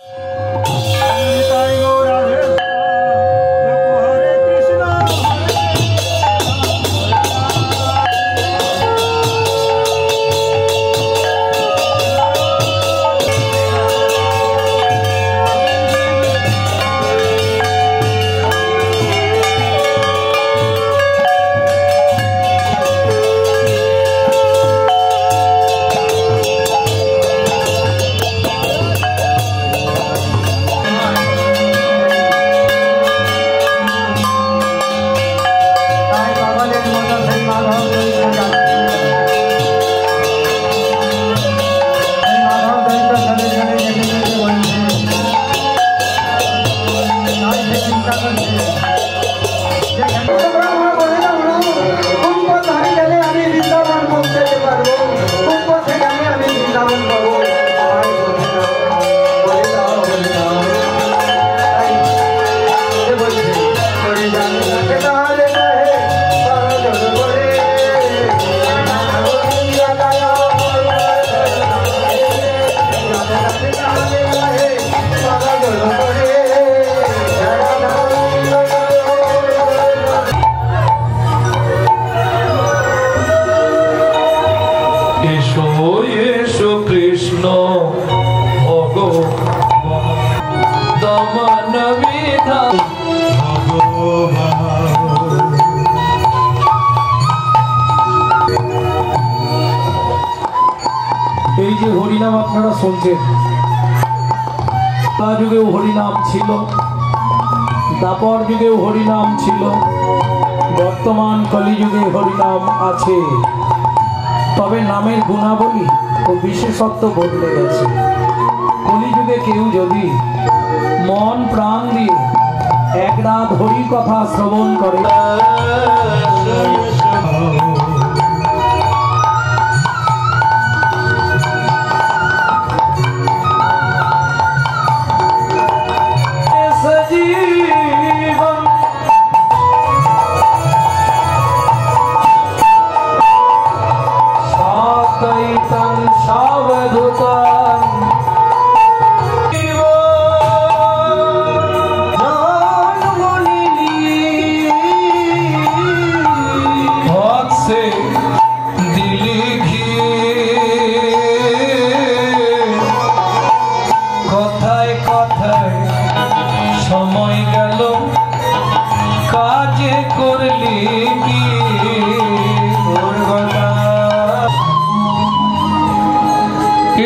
এই যে হরিনাম আপনারা শুনছেন, তা যুগেও হরিনাম ছিল, দাপর যুগেও হরিনাম ছিল, বর্তমান কলিযুগে হরিনাম আছে। তবে নামের গুণাবলী ও বিশেষত্ব বদলে গেছে। কলিযুগে কেউ যদি মন প্রাণ দিয়ে এক রাত হরি কথা শ্রবণ করে,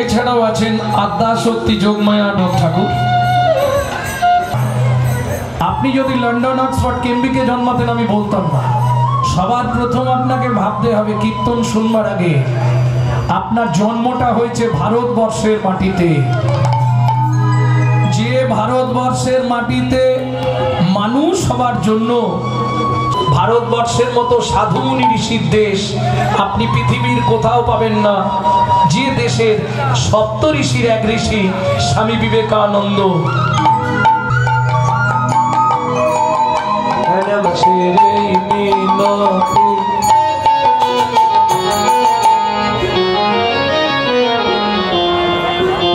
এছাড়াও আছেন আদ্যাশক্তি যোগমায়া ঠাকুর। আপনি যদি লন্ডন, অক্সফোর্ড, কেমব্রিজে জন্মাতেন আমি বলতাম না। সবার প্রথম আপনাকে ভাবতে হবে কীর্তন শুনবার আগে আপনার জন্মটা হয়েছে ভারতবর্ষের মাটিতে। যে ভারতবর্ষের মাটিতে মানুষ হবার জন্য ভারতবর্ষের মতো সাধু মুনি ঋষির দেশ আপনি পৃথিবীর কোথাও পাবেন না। যে দেশের সপ্ত ঋষির এক ঋষি স্বামী বিবেকানন্দ।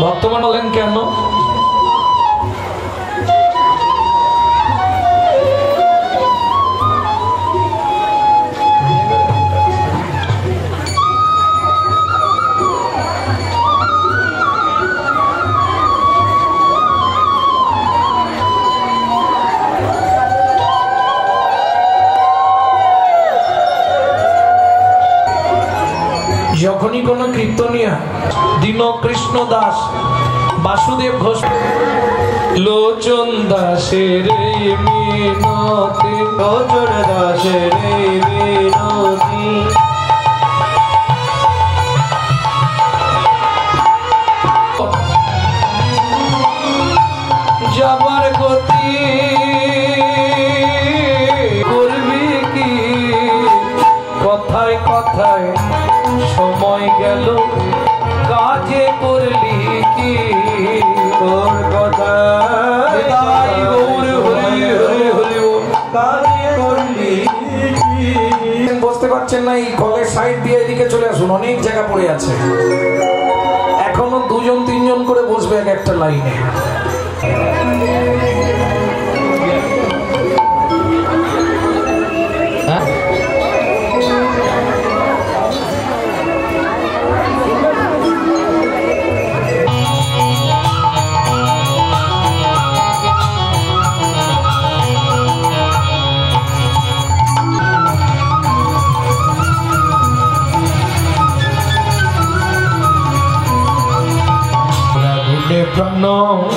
ভক্তগণ বলেন কেন? যখনই কোনো কীর্তনিয়া দীনকৃষ্ণ দাস, বাসুদেব ঘোষ, লোচন দাসের মিনতি, লোচন দাসের মিনতি, যাবার গতি করবি কি? কথায় কথায় সময় গেল, কাজে করলি কি? তোর কথা বুঝতে পারছেন না? এই কলের সাইড দিয়ে এদিকে চলে আসুন, অনেক জায়গা পড়ে আছে। এখনো দুজন তিনজন করে বসবে এক একটা লাইনে। প্রাণ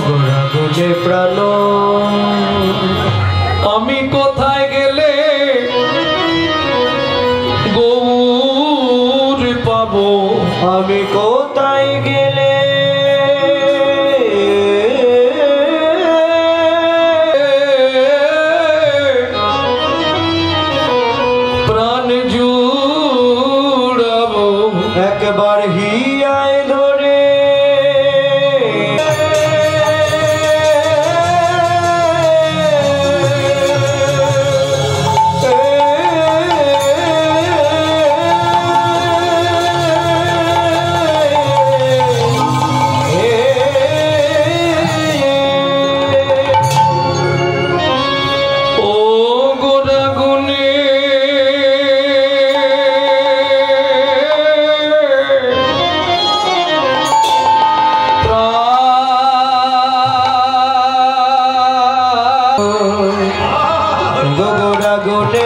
গোড়া গুলে প্রাণ আমি কোথায় গেলে গৌর পাবো আমি কোথায় গেলে প্রাণ জুড়াবো একবার হিয়ায় ধরে গোড়া গুনে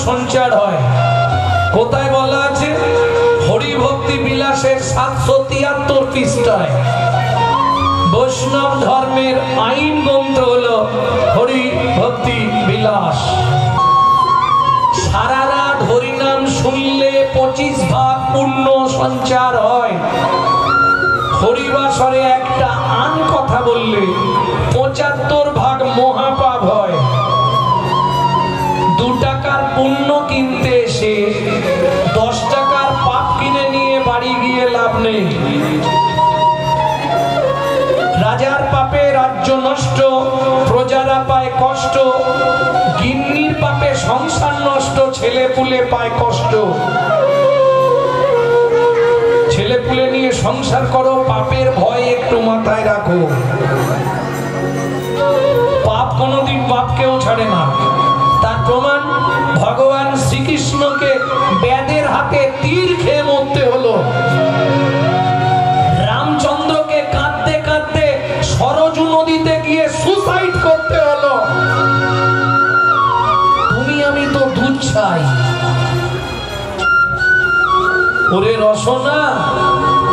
সঞ্চার হয়। কোথায় বলা আছে? হরিভক্তি বিলাসের 773 পৃষ্ঠায় বৈষ্ণব ধর্মের আইন গ্রন্থ হলো হরি ভক্তি বিলাস। সারা রাত হরিনাম শুনলে 25 ভাগ পুণ্য সঞ্চার হয়। হরিবাসরে একটা আন কথা বললে 75 ভাগ মহাপাপ হয়। 2 টাকার পুণ্য কিনতে এসে 10 টাকার পাপ কিনে নিয়ে বাড়ি গিয়ে লাভ নেই। রাজার পাপে রাজ্য নষ্ট, প্রজারা পায় কষ্ট, গিন্নির পাপে সংসার নষ্ট, ছেলে পুলে পায় কষ্ট। ছেলে পুলে নিয়ে সংসার করো, পাপের ভয় একটু মাথায় রাখো। পাপ কোনোদিন বাপকেও ছাড়ে না। তার প্রমাণ ভগবান শ্রীকৃষ্ণকে ব্যাদের হাতে তীর খেয়ে মরতে হলো। রামচন্দ্রকে কাঁদতে কাঁদতে সরজু নদীতে গিয়ে সুসাইড করতে হলো। তুমি আমি তো দুধ চাই। ওরে রসনা,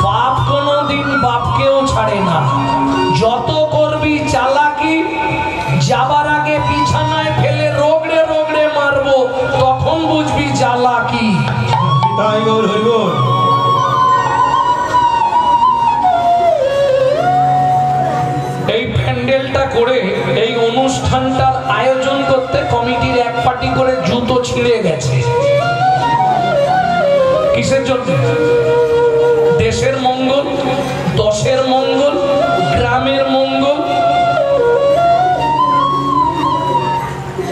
পাপ কোনোদিন বাপকেও ছাড়ে না। যত করবি চালাকি, যাবার আগে বিছানায় ফেলে রোগড়ে রোগড়ে মারবো, তখন বুঝবি চালাকি। এই প্যান্ডেলটা করে এই অনুষ্ঠানটার আয়োজন করতে কমিটির এক পার্টি করে জুতো ছিঁড়ে গেছে। কিসের জন্য? দেশের মঙ্গল, দশের মঙ্গল, গ্রামের মঙ্গল।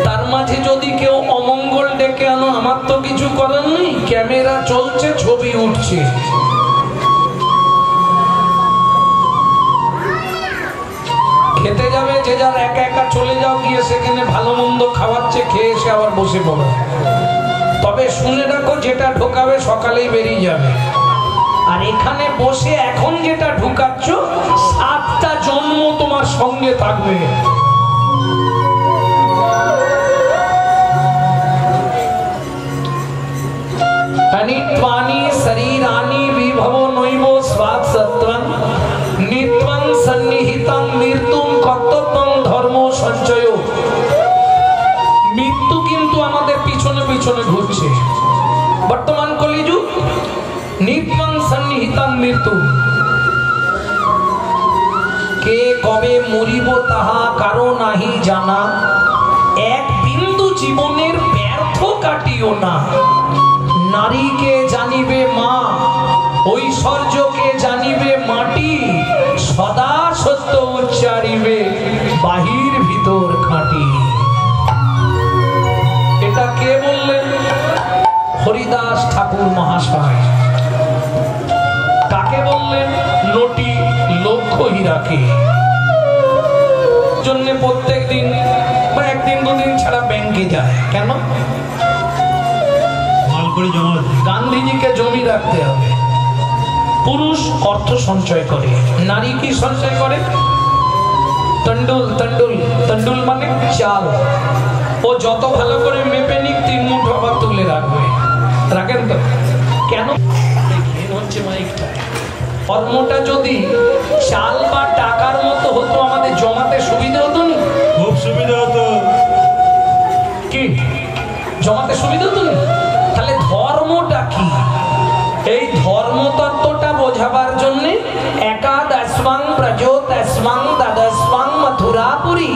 তার মাঝে যদি কেউ অমঙ্গল ডেকে আনো, আমার তো কিছু করার নেই। ক্যামেরা চলছে, ছবি উঠছে। খেতে যাবে যে যার একা একা চলে যাও, গিয়ে সেখানে ভালো মন্দ খাওয়াচ্ছে, খেয়ে এসে আবার বসে পড়ো। তবে শুনে রাখো, যেটা ঢোকাবে সকালেই বেরিয়ে যাবে। আর এখানে বসে এখন যেটা ঢুকাচ্ছ, 7টা জন্ম তোমার সঙ্গে থাকবে। শরীরানি বিভব নৈব স্বাদ সত্ত্বং নিত্যং সন্নিহিতং মৃত্যুং কর্তব্যং ধর্ম সঞ্চয়। মৃত্যু কিন্তু আমাদের পিছনে পিছনে ঘুরছে। বর্তমান কলিযুগ, নিত্যং সন্নিহিতং মৃত্যু। কে কবে মরিব তাহা কারো নাহি জানা, এক বিন্দু জীবনের ব্যর্থ কাটিও না। নারীকে জানিবে মা, ঐশ্বর্যকে জানিবে মাটি, সদা সত্য উচ্চারিবে বাহির ভিতর খাঁটি। এটা কে বললেন? হরিদাস ঠাকুর মহাশয়। কাকে বললেন? নটি লক্ষ্য হীরাকে। জন্য প্রত্যেক দিন বা একদিন দুদিন ছাড়া ব্যাংকে যায়। কেন? গান্ধীজিকে জমি রাখতে হবে। পুরুষ অর্থ সঞ্চয় করে, নারী কি সঞ্চয় করে? তন্ডুল তন্ডুল তন্ডুল মানে চাল। ও যত ভালো করে মেপে নিক, 3 মুঠো আবার তুলে রাখবে। রাখেন তো? কেন? হচ্ছে মাইকটা। কর্মটা যদি চাল বা টাকার মতো হতো, আমাদের জমাতে সুবিধা হতো না? খুব সুবিধা হতো। কি জমাতে সুবিধা হতো না? তাহলে ধর্মটা কি? এই ধর্মতত্ত্বটা বোঝাবার জন্য একাদশং প্রজোদশং দ্বাদশং মথুরাপুরী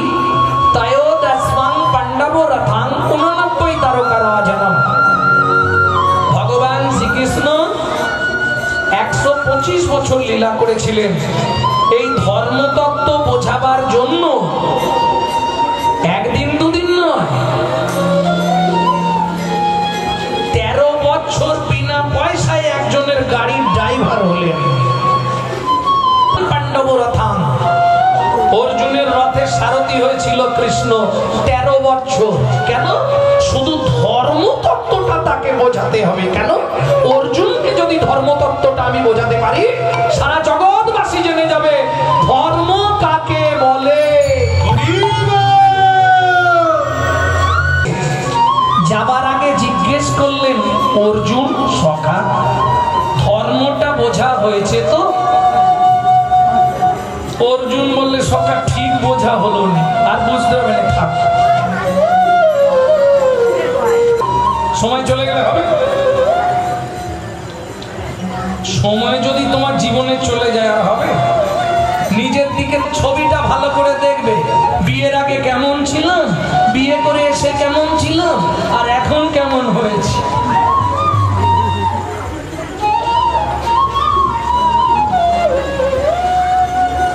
ত্রয়োদশং পাণ্ডব রথাং 89 তারকা রাজনম। ভগবান শ্রীকৃষ্ণ 125 বছর লীলা করেছিলেন এই ধর্মতত্ত্ব বোঝাবার জন্য। একদিন দুদিন নয়, 13 বছর বিনা পয়সায় একজনের গাড়ির ড্রাইভার হলেন। পাণ্ডব রথাং, অর্জুনের রথের সারথি হয়েছিল কৃষ্ণ 13 বছর। কেন? শুধু ধর্মতত্ত্বটা তাকে বোঝাতে হবে। কেন? অর্জুনকে যদি ধর্মতত্ত্বটা আমি বোঝাতে পারি, সারা জগৎবাসী জেনে যাবে ধর্ম কাকে বলে। যাবার আগে জিজ্ঞেস জিজ্ঞেস করলেন, অর্জুন সখা, ধর্মটা বোঝা হয়েছে তো? অর্জুন বললে, সখা ঠিক বোঝা হলো না, আর বুঝতে হবে না, থাক, সময় চলে গেলে হবে। সময় যদি তোমার জীবনে চলে যায় আর হবে? নিজের দিকে ছবিটা ভালো করে দেখবে। বিয়ের আগে কেমন ছিলাম, বিয়ে করে এসে কেমন ছিলাম, আর এখন কেমন হয়েছে।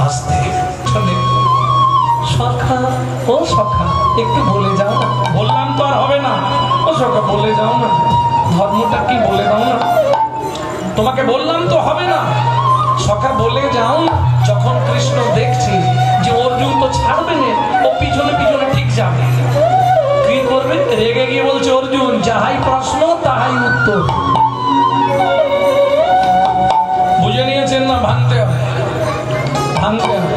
আস্তে চলে, সখা ও সখা একটু বলে যাও না। বললাম তো আর হবে না, ও সখা বলে যাও না, ধর্মটা কি বলে দাও না। তোমাকে বললাম তো হবে না, সখা বলে যাও না। যখন কৃষ্ণ দেখছে যে অর্জুন তো ছাড়বে না, ও পিছনে পিছনে ঠিক যাবে, কি করবে? রেগে গিয়ে বলছে, অর্জুন যাহাই প্রশ্ন তাহাই উত্তর। বুঝে নিয়েছেন না? ভাঙতে হবে, ভাঙতে হবে।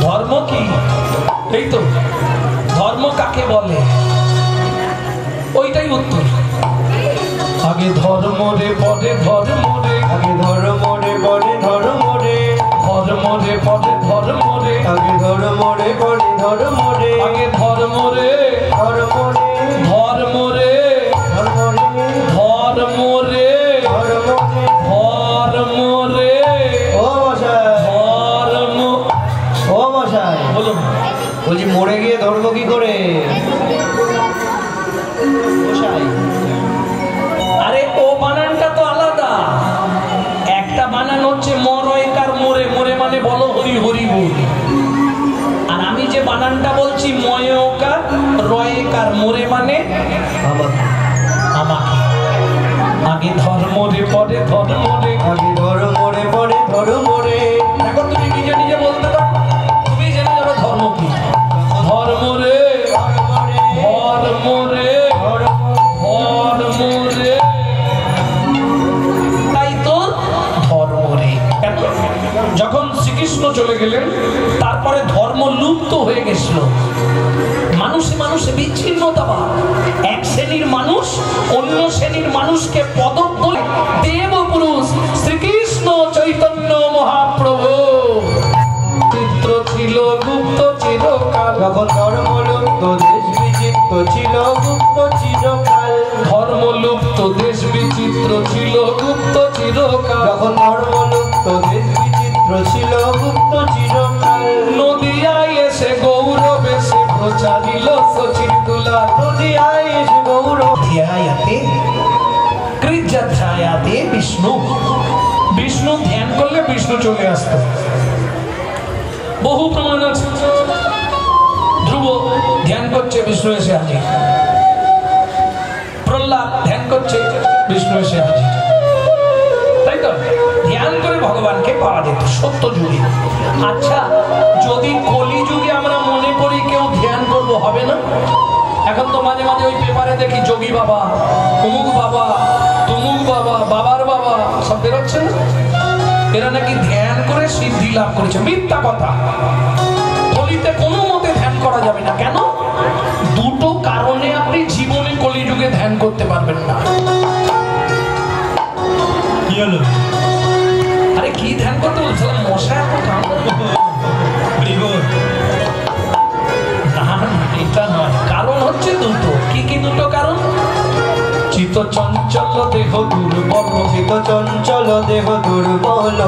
ধর্ম কি? এই তো ধর্ম কাকে বলে, ওইটাই উত্তর। আগে ধর্ম রে পরে ধর্ম রে, আগে ধর্ম রে পরে ধর্ম রে, ধর্ম রে পরে ধর্ম রে, আগে ধর্ম রে পরে ধর্ম রে, আগে ধর্ম রে, ধর্ম রে, ধর্ম রে, ধর্ম রে, ধর্ম রে, ধর্ম রে, ধর্ম রে, ও মশাই, ধর্ম। ও মশাই বলুন। বলছি মরে গিয়ে ধর্ম কি করে? মশাই আরে ও বানানটা তো আলাদা। একটা বানান হচ্ছে মরয়কার মোরে, মোরে মানে বলো হরি হরি বল। আর আমি যে বানানটা বলছি ময়কার রয়কার মোরে মানে আমাকে, আমাকে। আগে ধর্ম রে পরে ধর্ম রে, আগে ধর্ম রে পরে ধর্ম রে। এখন তুমি নিজে নিজে বলতে পারো, তুমি জেনে যাবে ধর্ম কি। ধর্ম রে, ধর্ম রে, ধর্ম রে, ধর্ম রে, তাই তো ধর্ম রে। কেন? যখন শ্রীকৃষ্ণ চলে গেলেন তারপরে ধর্ম লুপ্ত হয়ে গেছিল। মানুষে মানুষে বিচ্ছিন্নতাবাদ, এক শ্রেণীর মানুষ অন্য শ্রেণীর মানুষকে পদতলে। দেব পুরুষ শ্রীকৃষ্ণ চৈতন্য মহাপ্রভু চিত্র ছিল গুপ্ত চিরকাল। যখন ধর্ম লুপ্ত দেশ বিচিত্র ছিল গুপ্ত চিরকাল, ধর্ম লুপ্ত দেশ বিচিত্র ছিল গুপ্ত চিরকাল। যখন ধর্ম লুপ্ত দেশ বিচিত্র ছিল গুপ্ত চিরকাল। নদিয়ায় এসে গৌরব এসে প্রচারিল সচির তুলা। নদিয়ায় এসে গৌরব ধ্যায়াতে কৃজ্যাধ্যায়াতে বিষ্ণু, বিষ্ণু ধ্যান করলে বিষ্ণু চলে আসতো। বহু প্রমাণ আছে। ধ্রুব ধ্যান করছে, বিষ্ণু এসে হাজির। প্রহ্লাদ ধ্যান করছে, বিষ্ণু এসে হাজির। তাই তো ধ্যান করে ভগবানকে পাওয়া যেত সত্য যুগে। আচ্ছা, যদি কলি যুগে আমরা মনে করি কেউ ধ্যান করবো, হবে না? এখন তো মাঝে মাঝে ওই পেপারে দেখি যোগী বাবা, অমুক বাবা, তুমুক বাবা, বাবার বাবা সব বেরোচ্ছে না। এরা নাকি ধ্যান করে সিদ্ধি লাভ করেছে। মিথ্যা কথা। কলিতে কোনো মতে ধ্যান করা যাবে না। কেন? দুটো কারণে আপনি জীবনে কলিযুগে ধ্যান করতে পারবেন না। কি হলো? আরে কি ধ্যান করতে বলছিলাম? মশা এত কামড়ায়। না এটা নয়, কারণ হচ্ছে দুটো। কি কি দুটো কারণ? চিত্ত চঞ্চল দেহ দুর্বল, চিত চঞ্চল দেহ দুর্বল,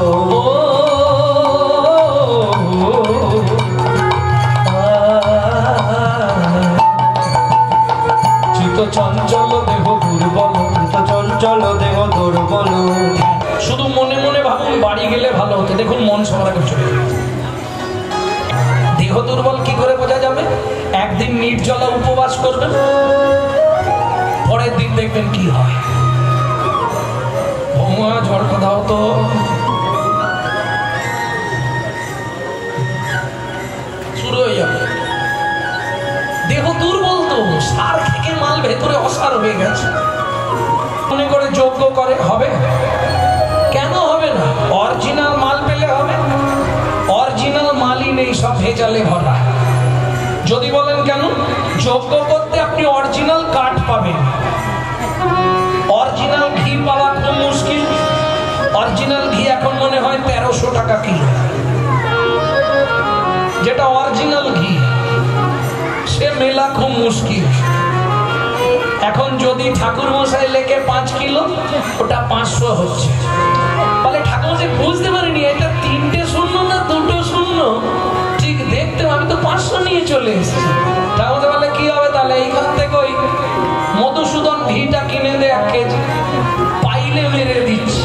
চিত্ত চঞ্চল দেহ দুর্বল, চিত চঞ্চল দেহ দুর্বল। শুধু মনে মনে ভাবুন বাড়ি গেলে ভালো হতো। দেখুন মন সবার আগে চলে গেল। দেহ দুর্বল কি করে বোঝা যাবে? একদিন নির্জলা উপবাস করবেন, পরের দিন দেখবেন কি হয়। বৌমা ঝড় দাও তো, শুরু হয়ে যাবে। দেহ দুর্বল তো, সার খেকে মাল ভেতরে অসার হয়ে গেছে। মনে করে যোগ্য করে হবে? কেন হবে না? অরিজিনাল মাল পেলে হবে। অরিজিনাল মালই নেই, সব ভেজালে ভরা। যদি বলেন কেন, যজ্ঞ করতে আপনি অরিজিনাল কাঠ পাবেন, অরিজিনাল ঘি পাওয়া খুব মুশকিল। অরিজিনাল ঘি এখন মনে হয় 1300 টাকা কিলো, যেটা অরিজিনাল ঘি সে মেলা খুব মুশকিল। এখন যদি ঠাকুর মশাই লেখে 5 কিলো, ওটা 500 হচ্ছে। বলে ঠাকুর মশাই বুঝতে পারিনি এটা 3টে শূন্য না 2টো শূন্য, ঠিক দেখতে আমি তো 500 নিয়ে চলে এসেছি। ঠাকুর মশাই বলে কি হবে তাহলে, এইখান থেকে ওই মধুসূদন ঘিটা কিনে দে 1 কেজি, পাইলে মেরে দিচ্ছি,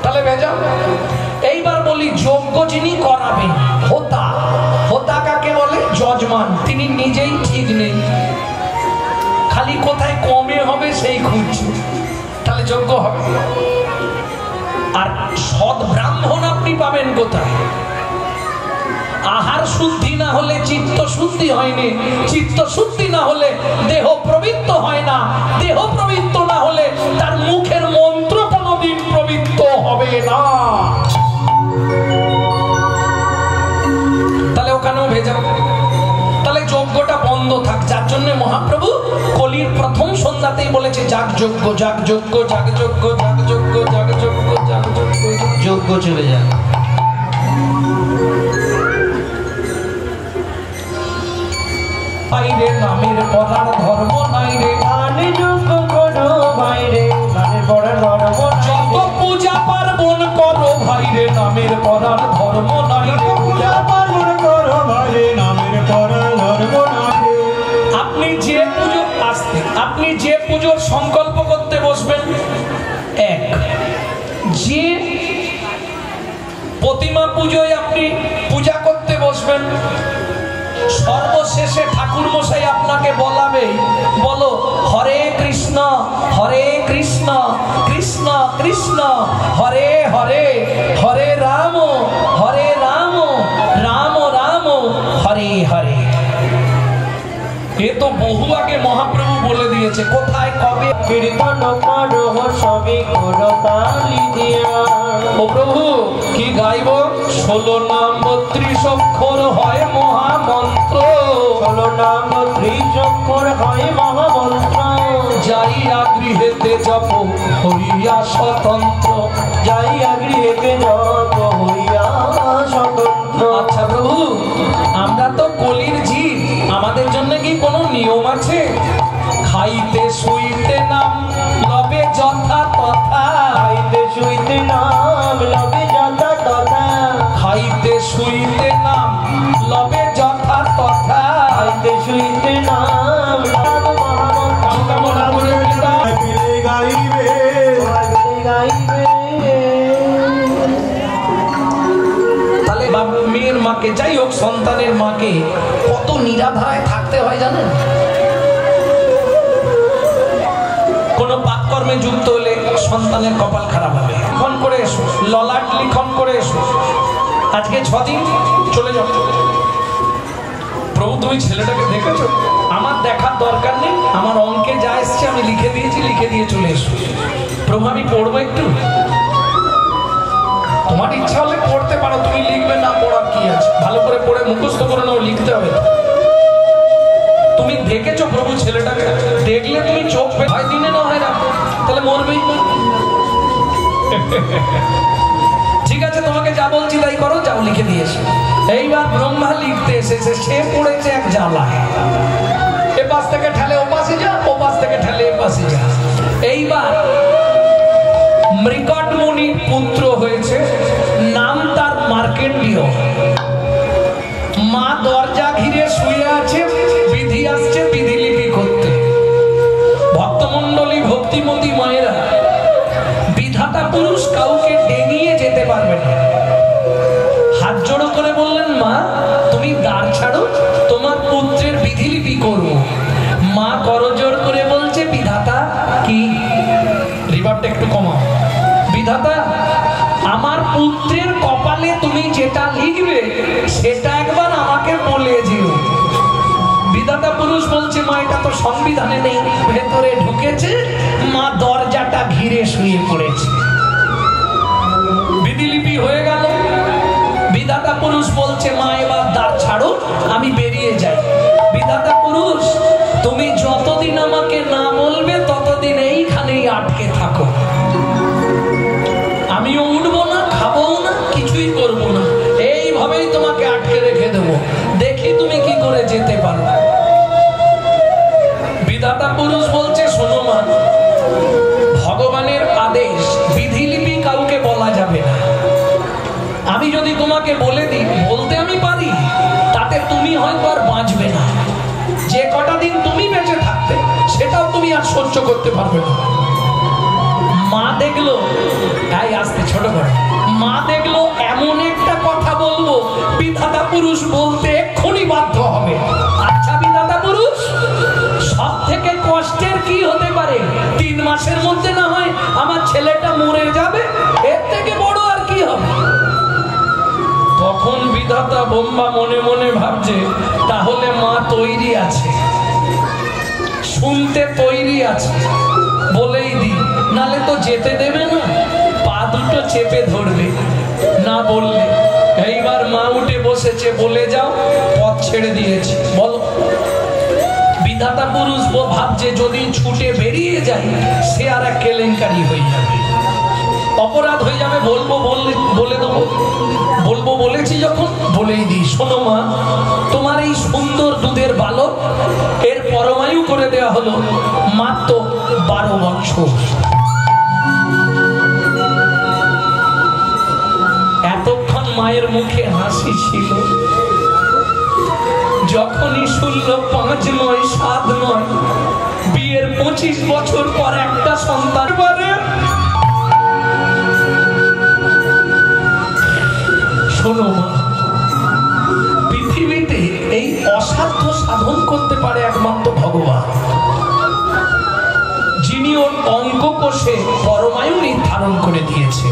তাহলে ভেজা। এইবার বলি, যজ্ঞ যিনি করাবেন হোতা, হোতা কাকে বলে? যজমান। তিনি নিজেই ঠিক নেই, খালি কোথায় কমে হবে সেই খুঁজছে, তাহলে যজ্ঞ হবে। আর সৎ ব্রাহ্মণ আপনি পাবেন কোথায়? আহার শুদ্ধি না হলে চিত্ত শুদ্ধি হয়নি, চিত্ত শুদ্ধি না হলে দেহ প্রবৃত্ত হয় না, দেহ প্রবৃত্ত না হলে তার মুখের মন্ত্র কোনদিন প্রবৃত্ত হবে না। তাহলে ওখানেও ভেজা, তাহলে যজ্ঞটা বন্ধ থাক। যার জন্য মহাপ্রভু কলির প্রথম সন্ধ্যাতেই বলেছে যাগ যজ্ঞ, যাগ যজ্ঞ, যাগ যজ্ঞ, যাগ যজ্ঞ, যাগ যজ্ঞ, যাগ যজ্ঞ, যজ্ঞ চলে যাক। বাইরে নামের পড়ার ধর্ম নাই রে, আনে যজ্ঞ করো বাইরে নামের পড়ার ধর্ম, যত পূজা পার্বণ করো ভাইরে নামের পড়ার ধর্ম নাই রে, পূজা পার্বণ করো বাইরে নামের পড়ার ধর্ম নাই। আপনি যে পুজোর সংকল্প করতে বসবেন, এক যে প্রতিমা পুজোয় আপনি পূজা করতে বসবেন, সর্বশেষে ঠাকুর মশাই আপনাকে বলাবে, বলো হরে কৃষ্ণ কৃষ্ণ কৃষ্ণ হরে হরে, হরে রাম রাম রাম হরে হরে। এ তো বহু আগে মহাপ্রভু বলে দিয়েছে, কোথায় কবে কীর্তন করো সবই করো তালি দিয়া। ও প্রভু কি গাইব? 16 নাম 32 অক্ষর হয় মহামন্ত্র, 16 নাম 30 অক্ষর হয় মহামন্ত্র। যাইয়া গৃহেতে জপ হইয়া স্বতন্ত্র, যাইয়া গৃহেতে জপ হইয়া স্বতন্ত্র। আচ্ছা প্রভু, আমরা তো কলির জীব, আমাদের জন্য কি কোনো নিয়ম আছে? খাইতে শুইতে নাম লবে যথা তথা, খাইতে শুইতে নাম লবে যথা তথা, খাইতে শুইতে নাম লবে যথা তথা, খাইতে শুইতে নাম গাইবে গাইবে। তাহলে মেয়ের মাকে, যাই হোক সন্তানের মাকে কত নিরাধায় থাকতে হয় জানেন? কোন পাপকর্মে যুক্ত হলে সন্তানের কপাল খারাপ হবে। লিখন করে এসো, ললাট লিখন করে এসো, আজকে 6 দিন চলে যাও। প্রভু তুমি ছেলেটাকে দেখেছো? আমার দেখার দরকার নেই, আমার অঙ্কে যা এসছে আমি লিখে দিয়েছি, লিখে দিয়ে চলে এসো। প্রভু আমি পড়বো একটু, তোমার ইচ্ছা হলে পড়তে পারো, তুমি লিখবে না, পড়ার কি আছে? ভালো করে পড়ে মুখস্থ করে নাও, লিখতে হবে। তুমি দেখেছো প্রভু ছেলেটাকে? দেখলে তুমি চোখ হয় দিনে না হয় না, তাহলে মরবেই। ঠিক আছে, তোমাকে যা বলছি তাই করো, যাও লিখে দিয়েছো। এইবার ব্রহ্মা লিখতে এসেছে, সে পড়েছে এক জ্বালায়, এ পাশ থেকে ঠেলে ও পাশে যা, ও পাশ থেকে ঠেলে এ পাশে যা। এইবার মৃকট মুনির পুত্র হয়েছে, নাম তার মার্কেন্ডীয়। মা দরজা ঘিরে শুয়ে আছে, বিধি আসছে বিধিলিপি করতে। ভক্তমণ্ডলী ভক্তিমতী মায়েরা, বিধাতা পুরুষ কাউকে ডেঙিয়ে যেতে পারবে না। হাত জোড়ো করে বললেন, মা তুমি দ্বার ছাড়ো, তোমার পুত্রের বিধিলিপি করবো। মা করজোড় করে বলছে, বিধাতা কি? রিভারটা একটু কমাও। বিধাতা, আমার পুত্রের কপালে তুমি যেটা লিখবে সেটা একবার আমাকে বলে যেও। বিধাতা পুরুষ বলছে, মা এটা তো সংবিধানে নেই। ভেতরে ঢুকেছে, মা দরজাটা ঘিরে শুয়ে পড়েছে। বিধিলিপি হয়ে গেল। বিধাতা পুরুষ বলছে, মা এবার দ্বার ছাড়ো, আমি বেরিয়ে যাই। আমাকে না বলবে ততদিন এইখানেই আটকে থাকো। আমিও উঠবো না, খাবো না, কিছুই করবো না, এইভাবেই তোমাকে আটকে রেখে দেবো। দেখি তুমি কি করে যেতে পারো। বিধাতা পুরুষ বলছে, শোনো মা, ভগবানের আদেশ বিধিলিপি কাউকে বলা যাবে না। আমি যদি তোমাকে বলে দিই, বলতে আমি পারি, তাতে তুমি হয়তো আর বাঁচবে না। যে কটা দিন তুমি বেঁচে থাকতে সেটাও তুমি আর সহ্য করতে পারবে না। মা দেখলো, তাই আসতে ছোট করে, মা দেখলো এমন একটা কথা বলবো বিধাতা পুরুষ বলতে এক্ষুনি বাধ্য হবে। আচ্ছা বিধাতা পুরুষ, সব থেকে কষ্টের কি হতে পারে? 3 মাসের মধ্যে না হয় আমার ছেলেটা মরে যাবে, এর থেকে বড় আর কি হবে? তখন বিধাতা ব্রহ্মা মনে মনে ভাবছে, তাহলে মা তৈরি আছে, শুনতে তৈরি আছে, বলেই দি, নালে তো যেতে দেবে না, পা দুটো চেপে ধরবে, না বললে। এইবার মা উঠে বসেছে, বলে যাও, পথ ছেড়ে দিয়েছি, বলো। বিধাতা পুরুষ ভাবছে যদি ছুটে বেরিয়ে যায় সে আর এক কেলেঙ্কারি হয়ে যাবে, অপরাধ হয়ে যাবে, বলবো বলে দেবো, বলবো বলেছি যখন বলেই দিই। শোনো মা, তোমার এই সুন্দর দুধের বালক এর পরমায়ু করে দেওয়া হলো মাত্র 12 বছর। এতক্ষণ মায়ের মুখে হাসি ছিল, যখনই শুনল 5 নয় 7 নয়, বিয়ের 25 বছর পর একটা সন্তান পারে। শোনো মা, পৃথিবীতে এই অসাধ্য সাধন করতে পারে একমাত্র ভগবান, যিনি ওর অঙ্ক কোষে পরমায়ু নির্ধারণ করে দিয়েছে।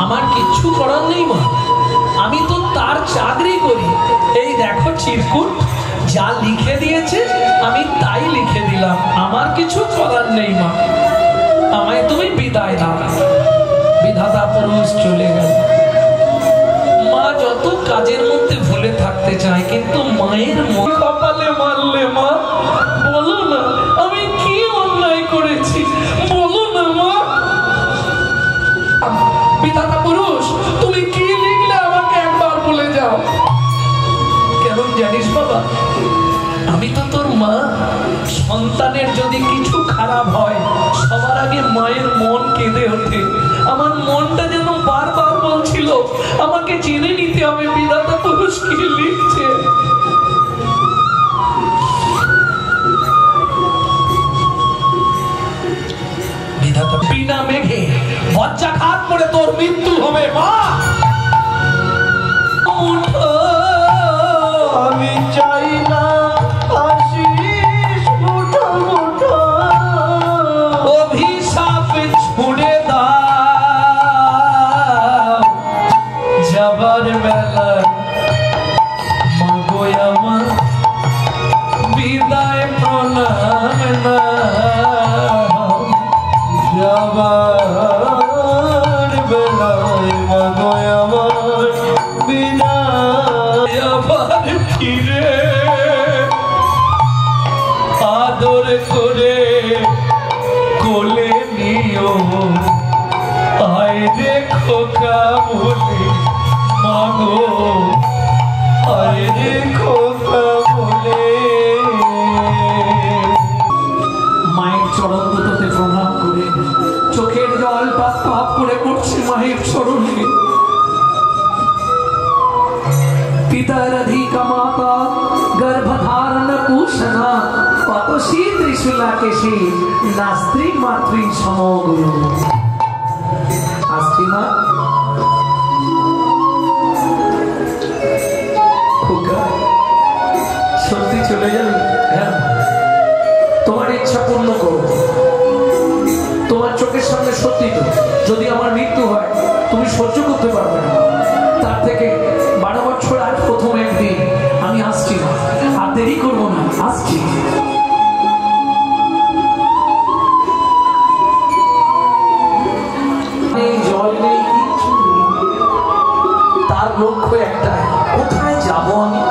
আমার কিচ্ছু করার নেই মা, আমি তো তার চাকরি করি। এই দেখো চিরকুট, যা লিখে দিয়েছে আমি তাই লিখে দিলাম, আমার কিছু করার নেই মা, আমায় তুমি বিদায় দাও। বিধাতা পুরুষ চলে গেল। মা যত কাজের মধ্যে ভুলে থাকতে চায়, কিন্তু মায়ের মন কপালে মারলে মা, বলো না আমি কি অন্যায় করেছি, বলো না মা। বিধাতা পুরুষ, তুমি কি লিখলে আমাকে একবার বলে যাও। কেন জানিস বাবা, আমি তো তোর মা, সন্তানের যদি কিছু খারাপ হয় সবার আগে মায়ের মন কেঁদে ওঠে। আমার মনটা যেন বারবার বলছিল আমাকে জেনে নিতে হবে বিধাতা পুরুষ কি লিখছে। বিধাতা, বিনা মেঘে বজ্রাঘাত করে তোর মৃত্যু হবে মা। আমি চাই না আশিস মুঠো মুঠো, অভিশাপ ছুড়ে দাও যাবার বেলা, মাগো আমার বিদায় প্রণাম না, যাবার বেলায় মাগো আমার বিদায়, আবার ফিরে আদর করে কোলে নিও, আয় রে খোকা বলে মাগো, আয় রে খোকা বলে। মায়ের চরণ দুটোতে প্রণাম করে চোখের জল পাপ পাপ করে পড়ছে মায়ের চরণে। পিতার অধিকা মাতা গর্ভধারণ পোষণা, অতসী ত্রিশূলা কেশে নাস্ত্রী মাতৃ সমগুরু। আসছি মা, খোকা সত্যি চলে যাবে? হ্যাঁ, তোমার ইচ্ছা পূর্ণ করো। তোমার চোখের সামনে সত্যি তো, যদি আমার মৃত্যু হয় তুমি সহ্য করতে পারবে না, তার থেকে 12 বছর আজ প্রথম একদিন আমি আসছি না, আর দেরি করবো না, আসছি। জল নেই, কিছু নেই, তার লক্ষ্য একটাই, কোথায় যাব আমি।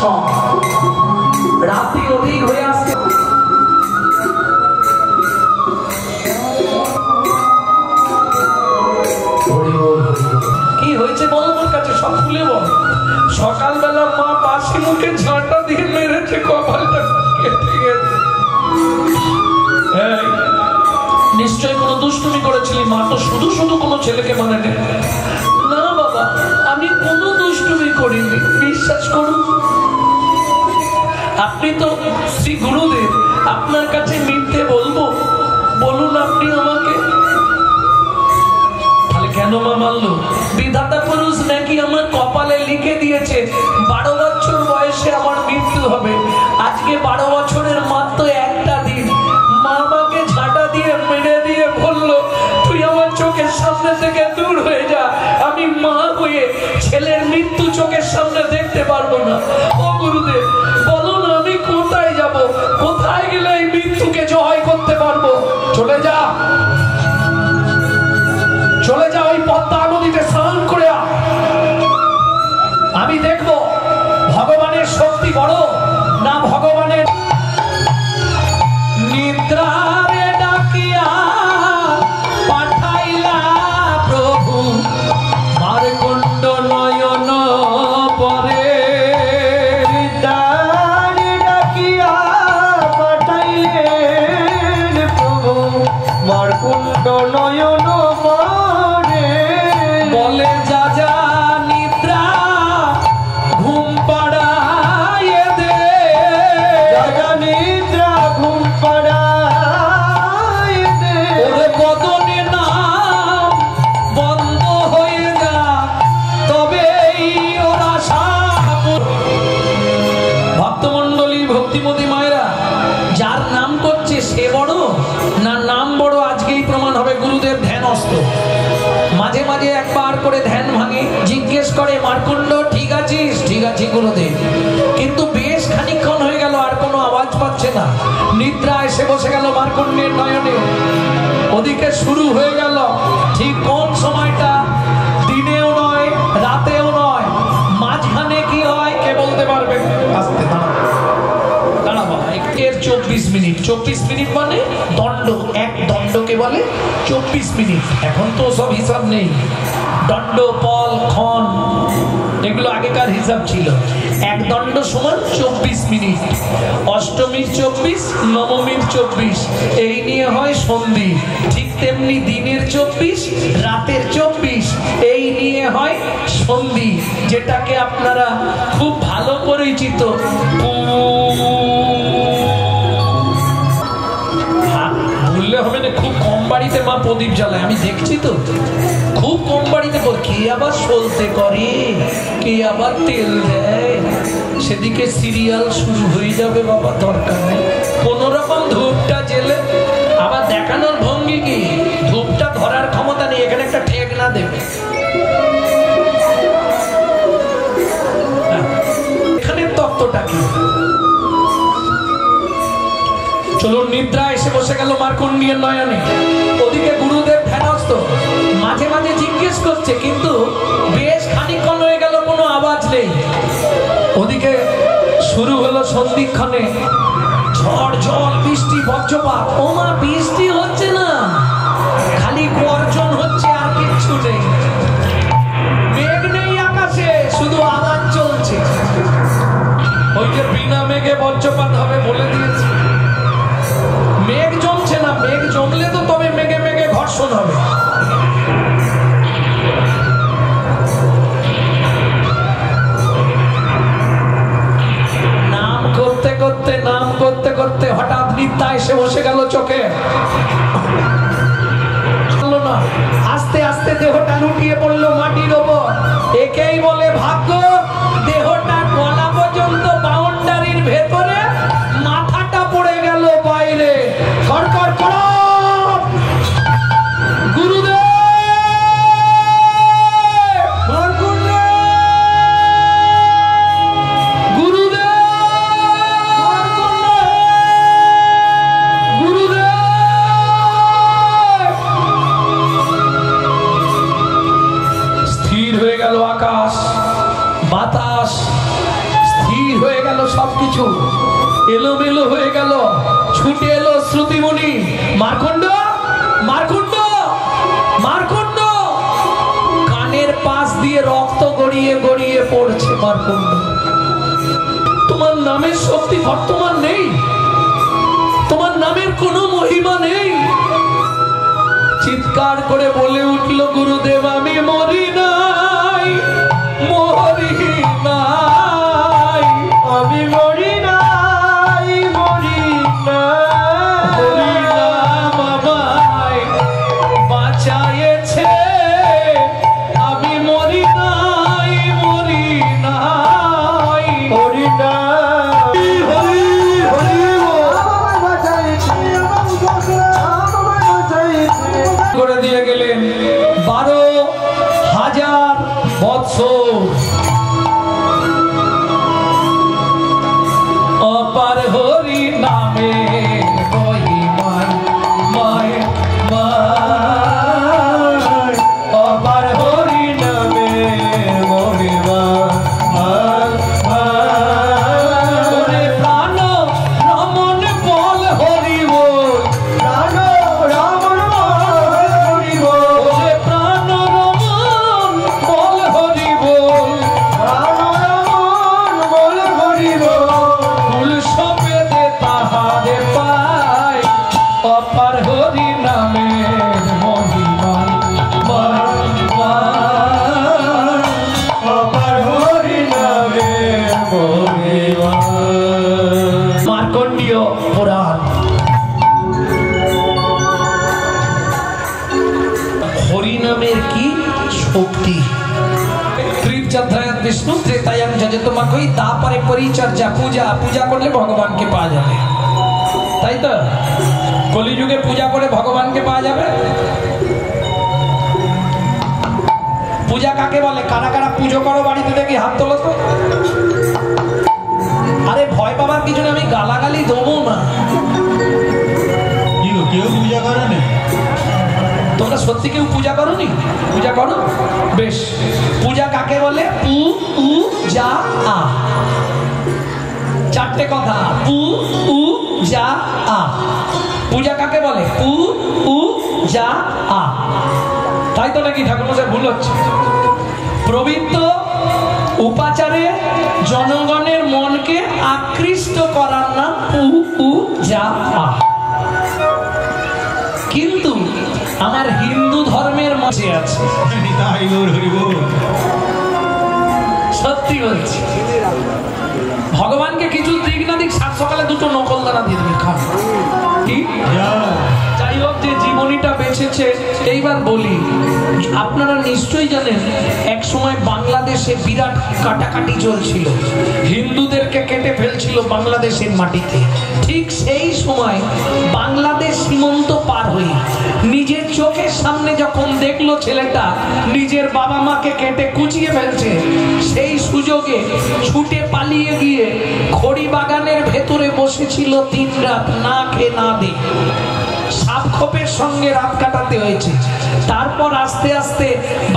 কম, রাত্রি অধিক হয়ে আসছে। কি হয়েছে বল, ওর কাছে সব খুলে বল। সকালবেলা মা বাসি মুখে ঝাঁটা দিয়ে মেরেছে, কপালটা কেটে গেছে। নিশ্চয় কোনো দুষ্টুমি করেছিলি, মা তো শুধু শুধু কোনো ছেলেকে মানে নেই। না বাবা, আমি কোনো দুষ্টুমি করিনি, বিশ্বাস করুন। আপনি তো শ্রী গুরুদেব, আপনার কাছে মিথ্যে বলবো? বলুন আপনি আমাকে। তাহলে কেন মা মানলো? বিধাতা পুরুষ নাকি আমার কপালে লিখে দিয়েছে 12 বছর বয়সে আমার মৃত্যু হবে। আজকে 12 বছরের মাত্র একটা দিন। মা আমাকে ঝাঁটা দিয়ে মেরে দিয়ে বলল, তুই আমার চোখের সামনে থেকে দূর হয়ে যা। আমি মা হয়ে ছেলের মৃত্যু চোখের সামনে দেখতে পারবো না। ও গুরুদেব, বলুন আমি কোথায় যাব? কোথায় গেলে এই মৃত্যুকে জয় করতে পারবো? চলে যা, চলে যা, ওই পদ্মা নদীতে স্নান করে আ। আমি দেখবো ভগবানের শক্তি বড় না ভগবানের। নিদ্রারে ডাকিয়া পাঠাইলা প্রভু মারকুণ্ড নয়ন পরে। নিদ্রারে ডাকিয়া পাঠাইলেন প্রভু মারকুণ্ড নয়ন পরে। বলে যা যা নিদ্রা ঘুম পাড়াইয়ে দে, যা যা নিদ্রা ঘুম পাড়াইয়ে দে। ওরে বদনে নাম বন্ধ হয়ে যা, তবেই ওরা সাপুর। ভক্তমণ্ডলী, ভক্তিমতী মায়েরা, যার নাম করছে সে বড় না নাম বড় আজকেই প্রমাণ হবে। গুরুদেব ধ্যানস্থ, মাঝে মাঝে একবার করে ধ্যান ভাঙে, জিজ্ঞেস করে মারকুণ্ড ঠিক আছিস? ঠিক আছি গুরুদেব। কিন্তু বেশ খানিকক্ষণ হয়ে গেল আর কোনো আওয়াজ পাচ্ছে না। নিদ্রা এসে বসে গেল মারকুণ্ডের নয়নে। ওদিকে শুরু হয়ে গেল, ঠিক কোন সময়টা, দিনেও নয় রাতেও নয়, মাঝখানে কি হয় কে বলতে পারবে? আস্তে দাঁড়া, দাঁড়া বাবা, এর 24 মিনিট। 24 মিনিট মানে দণ্ড, এক দণ্ডকে বলে 24 মিনিট। এখন তো সব হিসাব নেই, দণ্ড পল ক্ষণ এগুলো আগেকার হিসাব ছিল। এক দণ্ড সমান 24 মিনিট। অষ্টমীর 24, নবমীর 24, এই নিয়ে হয় সন্ধি। ঠিক তেমনি দিনের 24, রাতের 24, এই নিয়ে হয় সন্ধি, যেটাকে আপনারা খুব ভালো পরিচিত। বললে হবে না, খুব কম বাড়িতে মা প্রদীপ জ্বালায়, আমি দেখছি তো। খুব কম বাড়িতে কে আবার সলতে করে, কে আবার তেল দেয়। সেদিকে সিরিয়াল শুরু হয়ে যাবে বাবা, দরকার নেই। কোন রকম ধূপটা জেলে আবার দেখানোর ভঙ্গি কি, ধূপটা ধরার ক্ষমতা নেই, এখানে একটা ঠেক না দেবে। এখানে তত্ত্বটা কি? চলুন, নিদ্রা এসে বসে গেল মারকুণ্ডের নয়নে। ওদিকে গুরুদেব ধ্যানস্থ, মাঝে মাঝে জিজ্ঞেস করছে, কিন্তু বেশ খানিকক্ষণ হয়ে গেল কোনো আওয়াজ নেই। ওদিকে শুরু হলো সন্ধিক্ষণে, ঝড় জল বৃষ্টি বজ্রপাত। ও মা, বৃষ্টি হচ্ছে না, খালি গর্জন হচ্ছে, আর কিচ্ছু নেই। মেঘ নেই আকাশে, শুধু আওয়াজ চলছে। ওই যে বিনা মেঘে বজ্রপাত হবে বলে দিয়েছে। মেঘ জমছে না, মেঘ জমলে তো তবে মেঘে মেঘে ঘর্ষণ হবে। নাম করতে করতে হঠাৎ নিদ্রা এসে বসে গেল চোখে। না, আস্তে আস্তে দেহটা লুটিয়ে পড়লো মাটির ওপর। একেই বলে ভাগ্য। দেহটা গলা পর্যন্ত বাউন্ডারির ভেতরে, মাথাটা পড়ে গেল বাইরে। কড়কড় করো গুরুদেব, ছুটে এলো শ্রুতিমুনি। মার্কণ্ড, মার্কণ্ড, মার্কণ্ড, কানের পাশ দিয়ে রক্ত গড়িয়ে গড়িয়ে পড়ছে। মার্কণ্ড, তোমার নামের শক্তি বর্তমান নেই, তোমার নামের কোনো মহিমা নেই। চিৎকার করে বলে উঠল, গুরুদেব আমি মরি নাই, মরি নাই, আমি মরি নাই, মরি মরি না বাবাই বাঁচায়েছে, আমি মরি নাই, মরি নাই, মরি নাই। করে দিয়ে গেলেন 12,000 বৎসর। অপার হরি নামে মহিমায় মায় মায়, অপার হরি নামে মহিমা ওরে প্রাণ রমন বল হরি বল, প্রাণ রমন হরি বল, ওরে প্রাণ রমন বল হরি বল, প্রাণ রমন বল হরি বল। ফুল সবেদে তাহারে পায়, অপার হরি নামে মহিমা মায় মায়। অপার হরি নামে মহিমা। মার্কণ্ডীয় পুরাণ। হরিনামের কি শক্তি! ত্রিপচাধ্যায়ান বিষ্ণু ত্রেতায়াং যজতমাকই, তারপরে পরিচর্যা পূজা, পূজা করলে ভগবানকে পাওয়া যাবে, তাই তো? কলিযুগে পূজা করে ভগবানকে পাওয়া যাবে। পূজা কাকে বলে? কারা কারা পুজো করো বাড়িতে দেখি হাত তোলো তো। আরে ভয় পাবার কিছু না, আমি গালাগালি দেবো না। কেউ পূজা করে না? তোমরা সত্যি কেউ পূজা করোনি? পূজা করো, বেশ। পূজা কাকে বলে? পু উ যা আ, চারটে কথা। পু উ যা আ। পূজা কাকে বলে? পু উ যা আ, তাই তো নাকি? ঠাকুরমশাই ভুল হচ্ছে। প্রবৃত্ত উপাচারে জনগণের মনকে আকৃষ্ট করার নাম পু উ যা আ। কিন্তু আমার হিন্দু ধর্মের মাঝে আছে, সত্যি বলছি, ভগবানকে কিছু দিক না দিক সাত সকালে দুটো নকল দানা দিয়ে দিবি, খান। কি যাই হোক, যে জীবনীটা বেঁচেছে, এইবার বলি, আপনারা নিশ্চয়ই জানেন এক সময় বাংলাদেশে বিরাট কাটাকাটি চলছিল, হিন্দুদেরকে কেটে ফেলছিল বাংলাদেশের মাটিতে। ঠিক সেই সময় বাংলাদেশ সীমান্ত পার হয়ে নিজের চোখের সামনে যখন দেখলো ছেলেটা নিজের বাবা মাকে কেটে কুচিয়ে ফেলছে, সেই সুযোগে ছুটে পালিয়ে গিয়ে খড়ি বাগানের ভেতরে বসেছিল 3 রাত, না খেয়ে না দিয়ে। সাপখোপের সঙ্গে রাত কাটাতে হয়েছে। তারপর আস্তে আস্তে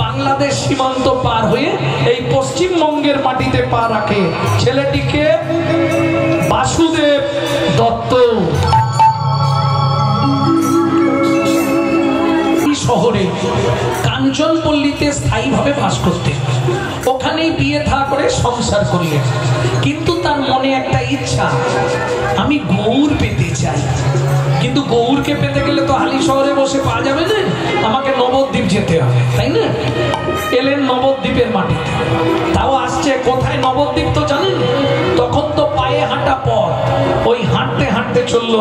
বাংলাদেশ সীমান্ত পার হয়ে এই পশ্চিমবঙ্গের মাটিতে পা রাখে ছেলেটিকে বাসুদেব দত্ত। শহরে কাঞ্চনপল্লীতে স্থায়ীভাবে বাস করতেন, ওখানেই বিয়ে থা করে সংসার করলেন। কিন্তু তার মনে একটা ইচ্ছা, আমি গৌর পেতে চাই। কিন্তু গৌরকে পেতে গেলে তো হালি শহরে বসে পাওয়া যাবে না, আমাকে নবদ্বীপ যেতে হবে, তাই না? এলেন নবদ্বীপের মাটিতে। তাও আসছে কোথায় নবদ্বীপ তো জানেন? তখন তো পায়ে হাঁটা পথ, ওই হাঁটতে হাঁটতে চলল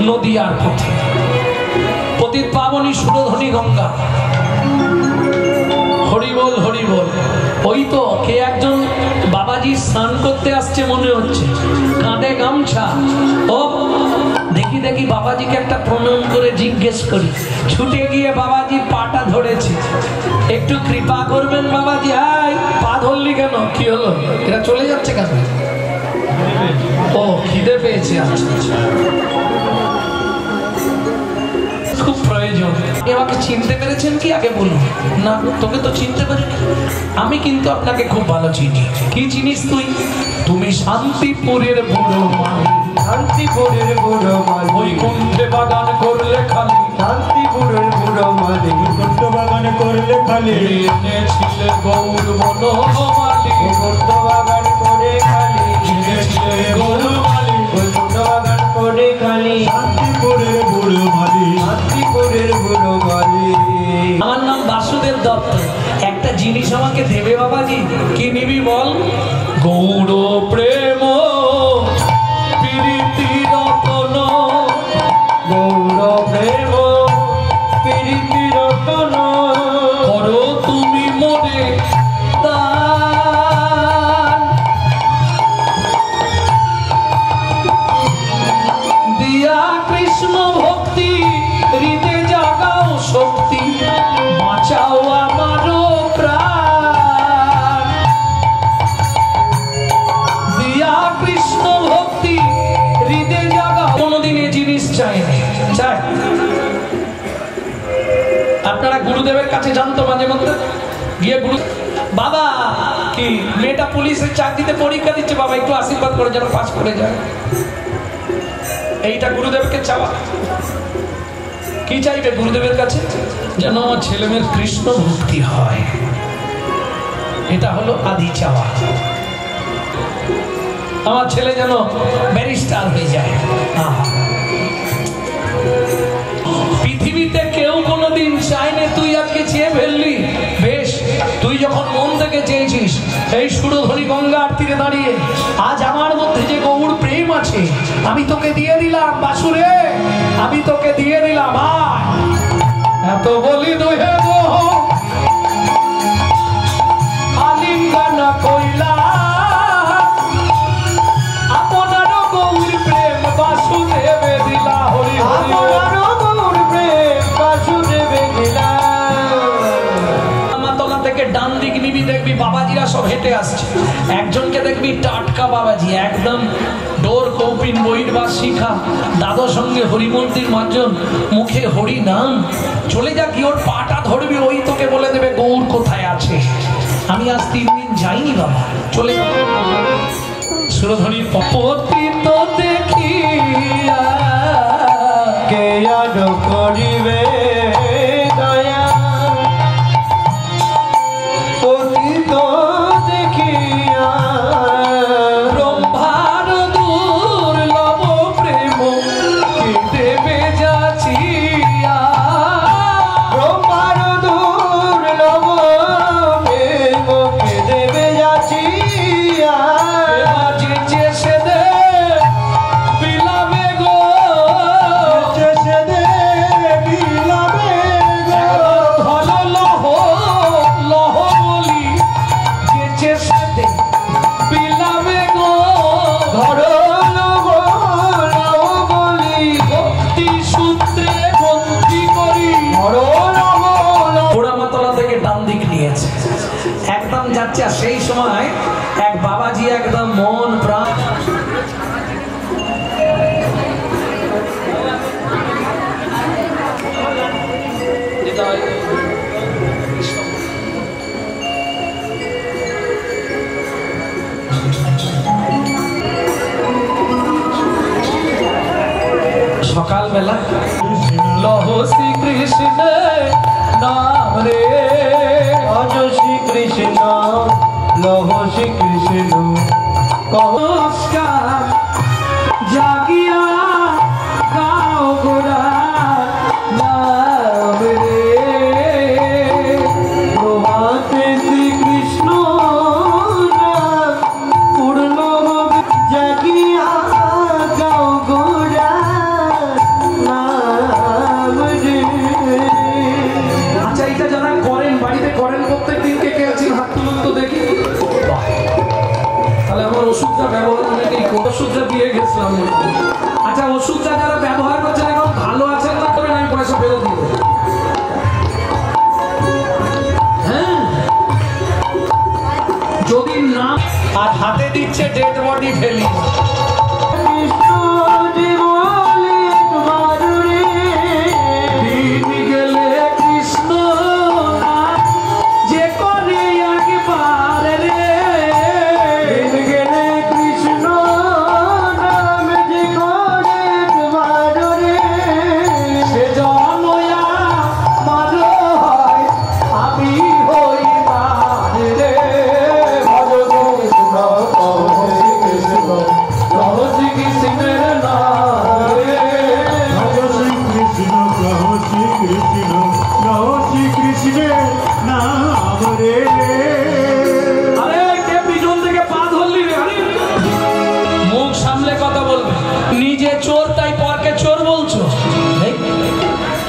নদীয়ার পথে। পতিত পাবনী সুরধনী গঙ্গা, হরিবল হরিবল। ওই তো কে একজন বাবাজি স্নান করতে আসছে মনে হচ্ছে, কাঁধে গামছা। ও দেখি দেখি বাবাজিকে একটা প্রণাম করে জিজ্ঞেস করি। ছুটে গিয়ে বাবাজি পাটা ধরেছে, একটু কৃপা করবেন বাবাজি। হাই, পা ধরলি কেন? কি হলো? এরা চলে যাচ্ছে কেন? ও খিদে পেয়েছে। আচ্ছা আচ্ছা, খুব প্রয়োজন। আমাকে চিনতে পেরেছেন কি আগে বলুন? না, তোকে তো চিনতে পারি। আমি কিন্তু আপনাকে খুব ভালো চিনি। কি চিনিস তুই? তুমি শান্তিপুরের বুড়ো মালি। শান্তিপুরের বুড়ো মালি বৈকুণ্ঠে বাগান করলে খালি শান্তিপুরের বুড়ো মালি বৈকুণ্ঠ বাগান করলে খালি এনেছিলে গৌর বনমালী বৈকুণ্ঠ বাগান করে খালি এনেছিলে গৌরমালী বৈকুণ্ঠ বাগান করে খালি শান্তিপুরের বুড়ো মালি শান্তিপুরের বুড়ো মালি। আমার নাম বাসুদেব দত্ত। একটা জিনিস আমাকে দেবে বাবাজি, কি নিবি বল? গৌর প্রেম প্রীতি রতন, গৌর প্রেম প্রীতি রতন করো তুমি মনে দান, দিয়া কৃষ্ণ ভক্তি হৃদে জাগাও শক্তি, বাঁচাও আমারও প্রাণ। দিয়া কৃষ্ণ ভক্তি হৃদে জাগাও। কোনোদিন এই জিনিস চাইনি, চাই আপনারা গুরুদেবের কাছে জানতো মাঝে মধ্যে গিয়ে গুরু বাবা কি মেয়েটা পুলিশের চাকরিতে পরীক্ষা দিচ্ছে, বাবা একটু আশীর্বাদ করে যেন পাস করে যায়। এইটা গুরুদেবকে চাওয়া। কি চাইবে গুরুদেবের কাছে? যেন আমার ছেলে মেয়ের কৃষ্ণ ভক্তি হয়, এটা হলো আদি চাওয়া। আমার ছেলে যেন ব্যারিস্টার হয়ে যায়। পৃথিবীতে কেউ কোনোদিন চায়নি, তুই আজকে চেয়ে ফেললি, বেশ তুই যখন মন থেকে চেয়েছিস, এই সুরধনী গঙ্গার তীরে দাঁড়িয়ে আজ আমার মধ্যে যে গৌর প্রেম আছে আমি তোকে দিয়ে দিলাম বাসুরে, আমি তোকে দিয়ে দিলাম। এত বলি দুহে গো আলিঙ্গন কইলা আপনার গৌর প্রেম বাসুদেবে দিলা। হরি হরি গৌর প্রেম বাসুদেবে দিলা। তলা থেকে ডান দিক নিবি, দেখবি বাবাজিরা সব হেঁটে আসছে। একজনকে দেখবি টাটকা বাবাজি, একদম ডোর কৌপিন বইর বা শিখা, দাদার সঙ্গে হরিমন্দির মার্জন, মুখে হরি নাম। চলে যা কি ওর পাটা ধরবি, ওই তোকে বলে দেবে গৌর কোথায় আছে। আমি আজ 3 দিন যাইনি বাবা, চলে যা। সুরধনীর পতি তো দেখিয়া কে আদ করিবে দয়া, পতিত দেখিয়া ব্রহ্মার দুর্লভ প্রেম কে দেবে যাচিয়া। ব্রহ্মার দুর্লভ প্রেম কে দেবে যাচিয়া। যেচে সে দে বিলাবে গো, চেষে দে বিলাবে গো। ধল লহ লহ বলি, যেচে সে দে বিলাবে গো। ধরো লগো লাও বলি, ভক্তি সূত্রে বন্দি করি। ধরো লগো লাও। পোড়ামাতলা থেকে ডান দিক নিয়েছে, একদম যাচ্ছে। আর সেই সময় এক বাবাজি একদম মন প্রাণ সকালবেলা লহ শ্রীকৃষ্ণ নাম রে, আজ শ্রীকৃষ্ণ লহ শ্রীকৃষ্ণ কহ। নমস্কার জাগিয়া গাও গোরা নাম রে। প্রভাতে শ্রীকৃষ্ণ নাম পূর্ণ জাগিয়া গাও গোরা নাম রে। আচ্ছা, এটা যারা করেন, বাড়িতে করেন প্রত্যেক দিন, কে কে আছেন হাত তুলুন তো দেখি। তাহলে আমার ওষুধটা ব্যবহার অনেকেই ওষুধটা দিয়ে গেছিলাম। আচ্ছা